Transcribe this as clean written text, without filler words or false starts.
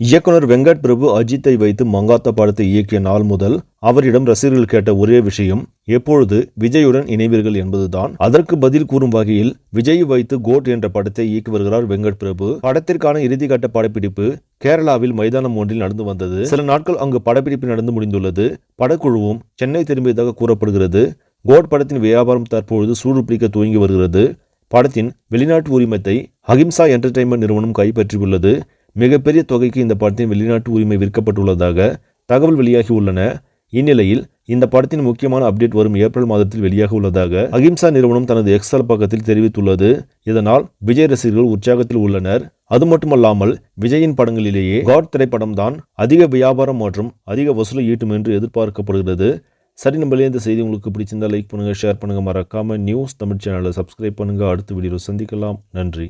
இயக்குனர் வெங்கட் பிரபு அஜித்தை வைத்து மங்காத்தா படத்தை இயக்கிய நாள் முதல் அவரிடம் ரசிகர்கள் கேட்ட ஒரே விஷயம் எப்பொழுது விஜயுடன் இணைவீர்கள் என்பதுதான். அதற்கு பதில் கூறும் வகையில் விஜய் வைத்து கோட் என்ற படத்தை இயக்கி வருகிறார் வெங்கட் பிரபு. படத்திற்கான இறுதிக்கட்ட படப்பிடிப்பு கேரளாவில் மைதானம் ஒன்றில் நடந்து வந்தது. சில நாட்கள் அங்கு படப்பிடிப்பு நடந்து முடிந்துள்ளது. படக்குழுவும் சென்னை திரும்பியதாக கூறப்படுகிறது. கோட் படத்தின் வியாபாரம் தற்பொழுது சூடு பிடிக்க துவங்கி வருகிறது. படத்தின் வெளிநாட்டு உரிமத்தை அஹிம்சா என்டர்டைன்மெண்ட் நிறுவனம் கைப்பற்றியுள்ளது. மிகப்பெரிய தொகைக்கு இந்த படத்தின் வெளிநாட்டு உரிமை விற்கப்பட்டுள்ளதாக தகவல் வெளியாகி உள்ளன. இந்நிலையில் இந்த படத்தின் முக்கியமான அப்டேட் வரும் ஏப்ரல் மாதத்தில் வெளியாக உள்ளதாக அஹிம்சா நிறுவனம் தனது எக்ஸல் பக்கத்தில் தெரிவித்துள்ளது. இதனால் விஜய் ரசிகர்கள் உற்சாகத்தில் உள்ளனர். அது மட்டுமல்லாமல் விஜயின் படங்களிலேயே காட் திரைப்படம் தான் அதிக வியாபாரம் மற்றும் அதிக வசூலை ஈட்டும் என்று எதிர்பார்க்கப்படுகிறது. சரி, நம்மளே இந்த செய்தி உங்களுக்கு பிடிச்சிருந்தா லைக் பண்ணுங்க, ஷேர் பண்ணுங்க, மறக்காம நியூஸ் தமிழ் சேனலை சப்ஸ்கிரைப் பண்ணுங்க. அடுத்த வீடியோவில் சந்திக்கலாம். நன்றி.